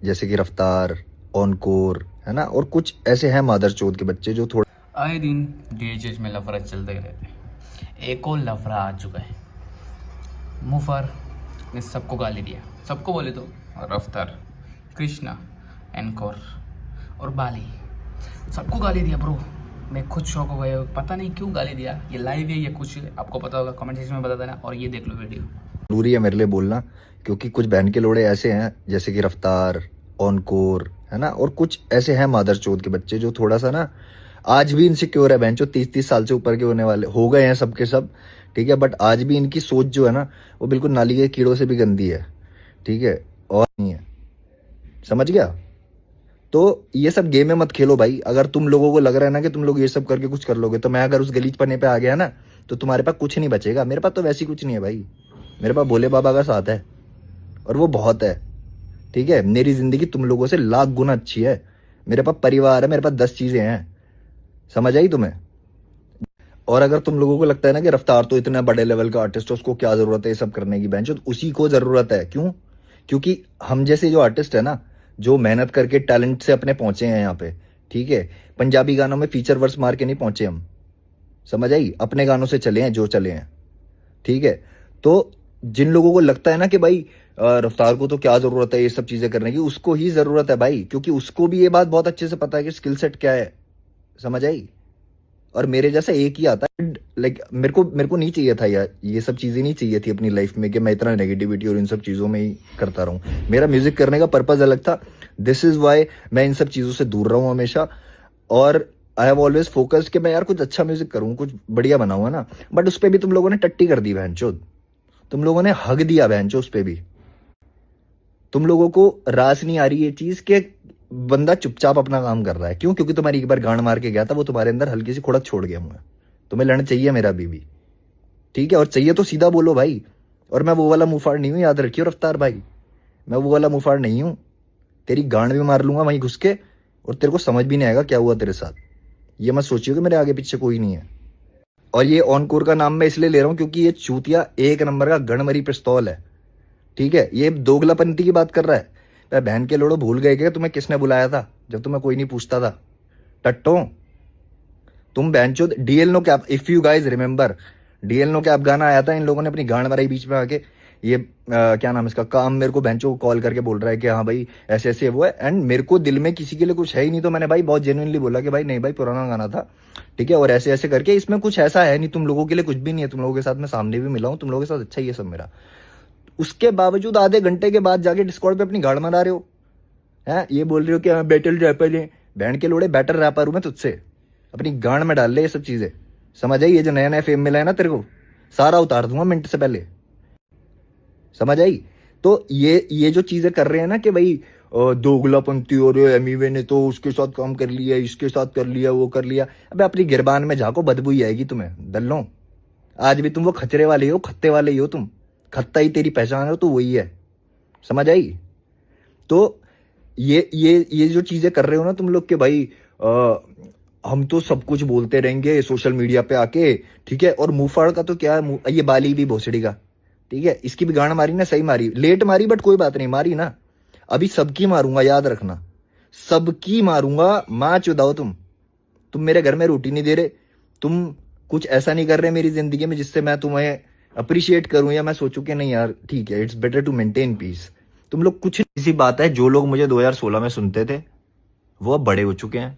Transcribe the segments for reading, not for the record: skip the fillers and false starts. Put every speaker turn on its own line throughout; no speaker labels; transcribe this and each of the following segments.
जैसे कि रफ्तार, ऑनकोर, है ना, और कुछ ऐसे हैं मादर चोद के बच्चे जो थोड़ा
आए दिन डीएचएच में लफड़ा चलते रहते हैं। एक और लफड़ा आ चुका है। मुफर ने सबको गाली दिया, सबको बोले तो रफ्तार, कृष्णा, एनकोर और बाली, सबको गाली दिया ब्रो। मैं खुद शौक हो गया, पता नहीं क्यों गाली दिया। ये लाइव है या कुछ है, आपको पता होगा, कमेंट सेक्शन में बता देना। और ये देख लो वीडियो।
जरूरी है मेरे लिए बोलना, क्योंकि कुछ बहन के लोड़े ऐसे हैं जैसे कि रफ्तार, ऑनकोर, है ना, और कुछ ऐसे हैं मादर चोद के बच्चे जो थोड़ा सा ना आज भी इनसिक्योर है। बहन जो 30-30 साल से ऊपर के होने वाले हो गए हैं सबके सब, ठीक है, बट आज भी इनकी सोच जो है ना वो बिल्कुल नाली के कीड़ों से भी गंदी है, ठीक है, और नहीं है, समझ गया। तो ये सब गेम में मत खेलो भाई। अगर तुम लोगों को लग रहा है ना कि तुम लोग ये सब करके कुछ कर लोगे, तो मैं अगर उस गलीच पन्ने पे आ गया ना तो तुम्हारे पास कुछ नहीं बचेगा। मेरे पास तो वैसी कुछ नहीं है भाई, मेरे पास भोले बाबा का साथ है और वो बहुत है, ठीक है। मेरी जिंदगी तुम लोगों से लाख गुना अच्छी है। मेरे पास परिवार है, मेरे पास 10 चीजें हैं, समझ आई तुम्हें। और अगर तुम लोगों को लगता है ना कि रफ्तार तो इतना बड़े लेवल का आर्टिस्ट है, उसको क्या जरूरत है ये सब करने की, बेंच तो उसी को जरूरत है। क्यों? क्योंकि हम जैसे जो आर्टिस्ट है ना, जो मेहनत करके टैलेंट से अपने पहुंचे हैं यहाँ पे, ठीक है, पंजाबी गानों में फीचर वर्स मार के नहीं पहुंचे हम, समझ आई, अपने गानों से चले हैं जो चले हैं, ठीक है। तो जिन लोगों को लगता है ना कि भाई रफ्तार को तो क्या जरूरत है ये सब चीजें करने की, उसको ही जरूरत है भाई, क्योंकि उसको भी ये बात बहुत अच्छे से पता है कि स्किल सेट क्या है, समझ आई। और मेरे जैसा एक ही आता है, लाइक मेरे को नहीं चाहिए था यार, ये सब चीजें नहीं चाहिए थी अपनी लाइफ में कि मैं इतना नेगेटिविटी और इन सब चीजों में ही करता रहूं। मेरा म्यूजिक करने का पर्पज अलग था। दिस इज वाई मैं इन सब चीजों से दूर रहा हूं हमेशा। और आई हैव ऑलवेज फोकस्ड कि मैं यार कुछ अच्छा म्यूजिक करूं, कुछ बढ़िया बनाऊंगा ना। बट उस पर भी तुम लोगों ने टट्टी कर दी बहनचोद, तुम लोगों ने हक दिया बहनचोद उस पर भी। तुम लोगों को रास नहीं आ रही ये चीज कि बंदा चुपचाप अपना काम कर रहा है। क्यों? क्योंकि तुम्हारी एक बार गांड मार के गया था, वो तुम्हारे अंदर हल्की सी खुड़क छोड़ गया हूं मैं। तुम्हें लड़ना चाहिए मेरा बीवी, ठीक है, और चाहिए तो सीधा बोलो भाई। और मैं वो वाला मुंहफाड़ नहीं हूं, याद रखियो रफ्तार भाई, मैं वो वाला मुंहफाड़ नहीं हूं। तेरी गांड भी मार लूंगा वहीं घुस के, और तेरे को समझ भी नहीं आएगा क्या हुआ तेरे साथ। ये मत सोचियो कि मेरे आगे पीछे कोई नहीं है। और ये ऑनकोर का नाम मैं इसलिए ले रहा हूं क्योंकि ये चूतिया एक नंबर का गणमरी पिस्तौल है, ठीक है। ये दोगलापंती की बात कर रहा है। मैं बहन के लोड़ो भूल गए क्या तुम्हें किसने बुलाया था जब तुम्हें कोई नहीं पूछता था? टट्टो तुम बहनचोद। DL no cap, if you guys remember, DL no cap गाना आया था, इन लोगों ने अपनी गांड मारी बीच में आके। ये क्या नाम है इसका, काम मेरे को बहनचो कॉल करके बोल रहा है कि हाँ भाई ऐसे ऐसे वो है। एंड मेरे को दिल में किसी के लिए कुछ है ही नहीं, तो मैंने भाई बहुत जेन्युइनली बोला कि भाई नहीं भाई पुराना गाना था, ठीक है, और ऐसे ऐसे करके इसमें कुछ ऐसा है नहीं, तुम लोगों के लिए कुछ भी नहीं है। तुम लोगों के साथ मैं सामने भी मिला हूँ, तुम लोगों के साथ अच्छा ही है सब मेरा। उसके बावजूद आधे घंटे के बाद जाके डिस्कॉर्ड पे अपनी गाड़ मरा रहे हो, हैं, ये बोल रहे हो कि हाँ बैटल रैपर है। बैंड के लोड़े बैटल रैपर हूं मैं तुझसे, अपनी गांड में डाल ले ये सब चीजें, समझ आई। ये जो नया नया फेम मिला है ना तेरे को, सारा उतार दूंगा मिनट से पहले, समझ आई। तो ये जो चीजें कर रहे हैं ना कि भाई दोगलापंती और एमीवे ने तो उसके साथ काम कर लिया, इसके साथ कर लिया, वो कर लिया। अबे अपनी गिरबान में झाको, बदबू ही आएगी तुम्हें दल्लो। आज भी तुम वो खचरे वाले हो, खत्ते वाले ही हो तुम। खत्ता ही तेरी पहचान है तो वही है, समझ आई। तो ये जो चीजें कर रहे हो ना तुम लोग के भाई, हम तो सब कुछ बोलते रहेंगे सोशल मीडिया पे आके, ठीक है। और मुंहफाड़ का तो क्या है, ये बाली भी भोसड़ी का, ठीक है, इसकी भी गांड मारी ना, सही मारी, लेट मारी बट कोई बात नहीं, मारी ना। अभी सबकी मारूंगा, याद रखना, सबकी मारूंगा। माँ चुदाओ तुम मेरे घर में रोटी नहीं दे रहे, तुम कुछ ऐसा नहीं कर रहे मेरी जिंदगी में जिससे मैं तुम्हें अप्रिशिएट करूं या मैं सोचूं कि नहीं यार ठीक है, it's better to maintain peace. तुम लोग कुछ ऐसी बात है, जो लोग मुझे 2016 में सुनते थे वो अब बड़े हो चुके हैं,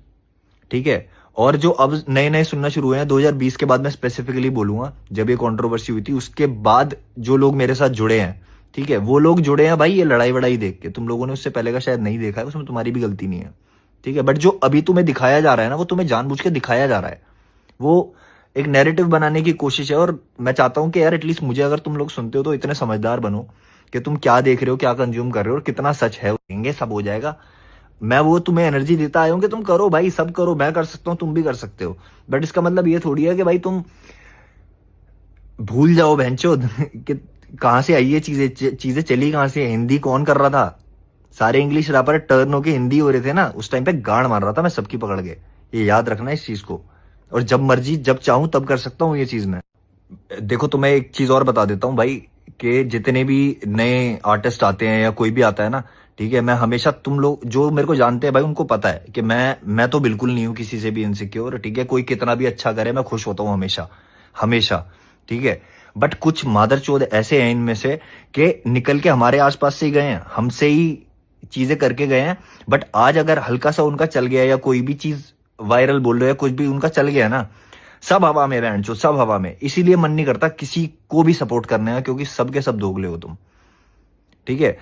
ठीक है। और जो अब नए नए सुनना शुरू हुए हैं 2020 के बाद, मैं स्पेसिफिकली बोलूंगा जब ये कंट्रोवर्सी हुई थी उसके बाद जो लोग मेरे साथ जुड़े हैं, ठीक है, वो लोग जुड़े हैं भाई ये लड़ाई वड़ाई देख के। तुम लोगों ने उससे पहले का शायद नहीं देखा है, उसमें तुम्हारी भी गलती नहीं है, ठीक है। बट जो अभी तुम्हें दिखाया जा रहा है ना, वो तुम्हें जानबूझ के दिखाया जा रहा है, वो एक नैरेटिव बनाने की कोशिश है। और मैं चाहता हूं कि यार एटलीस्ट मुझे अगर तुम लोग सुनते हो तो इतने समझदार बनो कि तुम क्या देख रहे हो, क्या कंज्यूम कर रहे हो और कितना सच है, देंगे सब हो जाएगा। मैं वो तुम्हें एनर्जी देता आया हूं कि तुम करो भाई, सब करो, मैं कर सकता हूं, तुम भी कर सकते हो। बट इसका मतलब ये थोड़ी है कि भाई तुम भूल जाओ बहनचोद कि कहां से आई ये चीजें चली कहां से, हिंदी कौन कर रहा था। सारे इंग्लिश रैपर टर्न होके हिंदी हो रहे थे ना, उस टाइम पे गाड़ मार रहा था मैं सबकी पकड़ के। ये याद रखना इस चीज को। और जब मर्जी जब चाहूं तब कर सकता हूं ये चीज मैं। देखो तुम्हें एक चीज और बता देता हूं भाई, कि जितने भी नए आर्टिस्ट आते हैं या कोई भी आता है ना, ठीक है, मैं हमेशा, तुम लोग जो मेरे को जानते हैं भाई उनको पता है कि मैं तो बिल्कुल नहीं हूं किसी से भी इनसिक्योर। ठीक है, कोई कितना भी अच्छा करे मैं खुश होता हूँ हमेशा हमेशा। ठीक है, बट कुछ मादरचोद ऐसे हैं इनमें से कि निकल के हमारे आसपास से ही गए हैं, हमसे ही चीजें करके गए हैं, बट आज अगर हल्का सा उनका चल गया या कोई भी चीज वायरल बोल रहे हो या कुछ भी उनका चल गया ना, सब हवा में बहन चो, सब हवा में। इसीलिए मन नहीं करता किसी को भी सपोर्ट करने का, क्योंकि सबके सब दोगले हो तुम। ठीक है,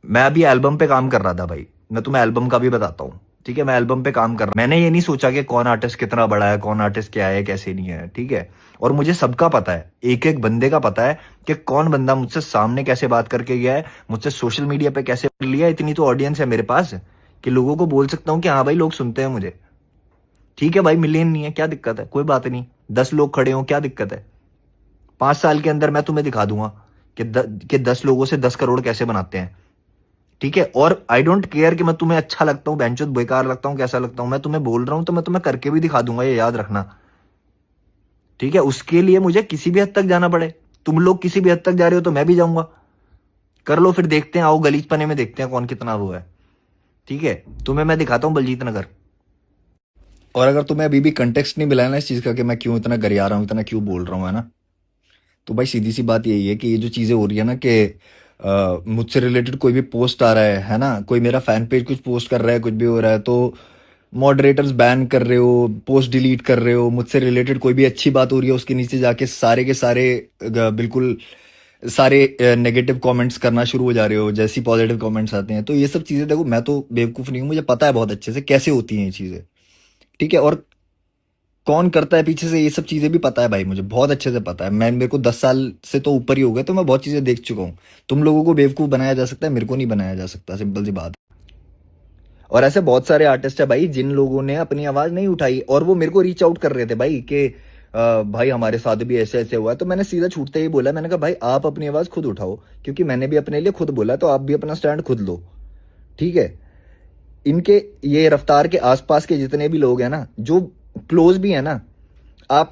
मैं अभी एल्बम पे काम कर रहा था भाई, मैं तुम्हें एल्बम का भी बताता हूँ। ठीक है, मैं एल्बम पे काम कर रहा, मैंने ये नहीं सोचा कि कौन आर्टिस्ट कितना बड़ा है, कौन आर्टिस्ट क्या है कैसे नहीं है। ठीक है, और मुझे सबका पता है, एक एक बंदे का पता है कि कौन बंदा मुझसे सामने कैसे बात करके गया है, मुझसे सोशल मीडिया पे कैसे लिया। इतनी तो ऑडियंस है मेरे पास कि लोगों को बोल सकता हूँ कि हाँ भाई लोग सुनते हैं मुझे। ठीक है भाई, मिलियन नहीं है, क्या दिक्कत है, कोई बात नहीं। 10 लोग खड़े हो, क्या दिक्कत है। 5 साल के अंदर मैं तुम्हें दिखा दूंगा कि 10 लोगों से 10 करोड़ कैसे बनाते हैं। ठीक है, और आई डोंट केयर कि मैं तुम्हें अच्छा लगता हूँ, बेंचोद बेकार लगता हूँ, कैसा लगता हूँ। मैं तुम्हें बोल रहा हूँ तो मैं तुम्हें करके भी दिखा दूंगा, ये याद रखना। ठीक है, उसके लिए मुझे किसी भी हद तक जाना पड़े, तुम लोग किसी भी हद तक जा रहे हो तो मैं भी जाऊंगा। कर लो फिर, देखते हैं, आओ गलीचपने में देखते हैं कौन कितना वो है। ठीक है, तुम्हें मैं दिखाता हूँ बलजीत नगर। और अगर तुम्हें अभी भी कंटेक्स्ट नहीं मिला है ना इस चीज का कि मैं क्यों इतना गरिया रहा हूँ, इतना क्यों बोल रहा हूँ, है ना, तो भाई सीधी सी बात यही है कि ये जो चीजें हो रही है ना कि मुझसे रिलेटेड कोई भी पोस्ट आ रहा है ना, कोई मेरा फैन पेज कुछ पोस्ट कर रहा है, कुछ भी हो रहा है, तो मॉडरेटर्स बैन कर रहे हो, पोस्ट डिलीट कर रहे हो, मुझसे रिलेटेड कोई भी अच्छी बात हो रही है उसके नीचे जाके सारे के सारे बिल्कुल सारे नेगेटिव कमेंट्स करना शुरू हो जा रहे हो, जैसी पॉजिटिव कमेंट्स आते हैं। तो ये सब चीजें देखो, मैं तो बेवकूफ नहीं हूँ, मुझे पता है बहुत अच्छे से कैसे होती हैं ये चीजें। ठीक है, और कौन करता है पीछे से, ये सब चीजें भी पता है भाई, मुझे बहुत अच्छे से पता है। मेरे को 10 साल से तो ऊपर ही हो गए, तो मैं बहुत चीजें देख चुका हूँ। तुम लोगों को बेवकूफ बनाया जा सकता है, मेरे को नहीं बनाया जा सकता, सिंपल सी बात। और ऐसे बहुत सारे आर्टिस्ट है भाई जिन लोगों ने अपनी आवाज नहीं उठाई, और वो मेरे को रीच आउट कर रहे थे भाई कि भाई हमारे साथ भी ऐसे ऐसे हुआ है। तो मैंने सीधा छूटते ही बोला, मैंने कहा भाई आप अपनी आवाज खुद उठाओ, क्योंकि मैंने भी अपने लिए खुद बोला, तो आप भी अपना स्टैंड खुद लो। ठीक है, इनके ये रफ्तार के आसपास के जितने भी लोग हैं ना, जो क्लोज भी है ना, आप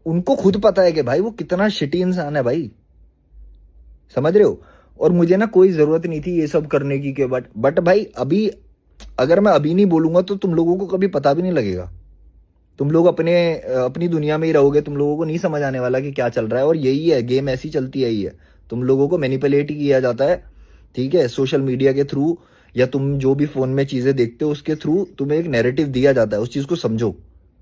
उनको खुद पता है कि भाई वो कितना शिटी इंसान है भाई, समझ रहे हो। और मुझे ना कोई जरूरत नहीं थी ये सब करने की, के बट भाई अभी, अगर मैं अभी नहीं बोलूंगा तो तुम लोगों को कभी पता भी नहीं लगेगा। तुम लोग अपनी दुनिया में ही रहोगे, तुम लोगों को नहीं समझ आने वाला कि क्या चल रहा है। और यही है गेम, ऐसी चलती है, ही है, तुम लोगों को मैनिपुलेट ही किया जाता है। ठीक है, सोशल मीडिया के थ्रू, या तुम जो भी फोन में चीजें देखते हो उसके थ्रू तुम्हें एक नैरेटिव दिया जाता है, उस चीज को समझो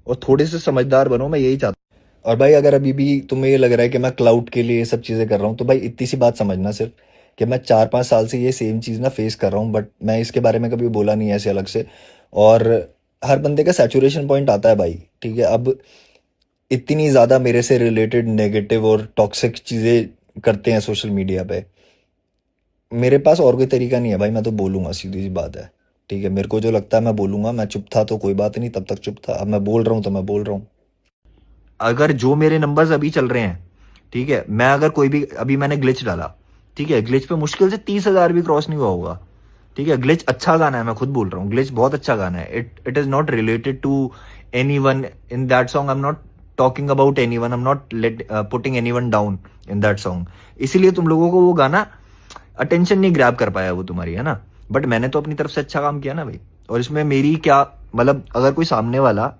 और थोड़े से समझदार बनो, मैं यही चाहता हूँ। और भाई अगर अभी भी तुम्हें ये लग रहा है कि मैं क्लाउड के लिए ये सब चीजें कर रहा हूँ, तो भाई इतनी सी बात समझना सिर्फ कि मैं 4-5 साल से ये सेम चीज ना फेस कर रहा हूँ, बट मैं इसके बारे में कभी बोला नहीं है ऐसे अलग से। और हर बंदे का सैचुरेशन पॉइंट आता है भाई। ठीक है, अब इतनी ज्यादा मेरे से रिलेटेड नेगेटिव और टॉक्सिक चीजें करते हैं सोशल मीडिया पे, मेरे पास और कोई तरीका नहीं है भाई, मैं तो बोलूंगा, सीधी सी बात है। ठीक है, मेरे को जो लगता है मैं बोलूंगा, मैं चुप था तो कोई बात नहीं, तब तक चुप था, अब मैं बोल रहा हूँ तो मैं बोल रहा हूँ। अगर जो मेरे नंबर्स अभी चल रहे हैं, ठीक है, मैं अगर कोई भी, अभी मैंने ग्लिच डाला, ठीक है, ग्लिच पे मुश्किल से 30,000 भी क्रॉस नहीं हुआ होगा। ठीक है, ग्लिच अच्छा गाना है, मैं खुद बोल रहा हूँ, ग्लिच बहुत अच्छा गाना है। It is not related to anyone in that song, I am not talking about anyone, I am not putting anyone down in that song. इसीलिए तुम लोगों को वो गाना अटेंशन नहीं ग्रैब कर पाया वो तुम्हारी, है ना। बट मैंने तो अपनी तरफ से अच्छा काम किया ना भाई, और इसमें मेरी क्या, मतलब अगर कोई सामने वाला,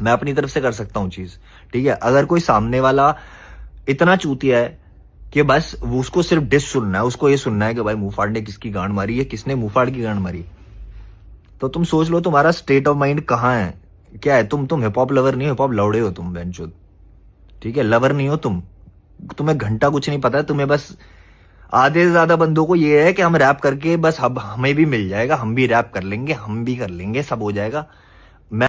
मैं अपनी तरफ से कर सकता हूँ चीज। ठीक है, अगर कोई सामने वाला इतना चूतिया है कि बस वो उसको सिर्फ डिस सुनना है, उसको ये सुनना है कि भाई मुंहफाड़ ने किसकी गांड मारी है, किसने मुंहफाड़ की गांड मारी, तो तुम सोच लो तुम्हारा स्टेट ऑफ माइंड कहाँ है, क्या है। तुम हिप हॉप लवर नहीं हो, हिप हॉप लौड़े हो तुम बेंचोद। ठीक है, लवर नहीं हो तुम, तुम्हें घंटा कुछ नहीं पता है, तुम्हें बस आधे से ज्यादा बंदों को ये है कि हम रैप करके बस, अब हमें भी मिल जाएगा, हम भी रैप कर लेंगे, हम भी कर लेंगे, सब हो जाएगा। मैं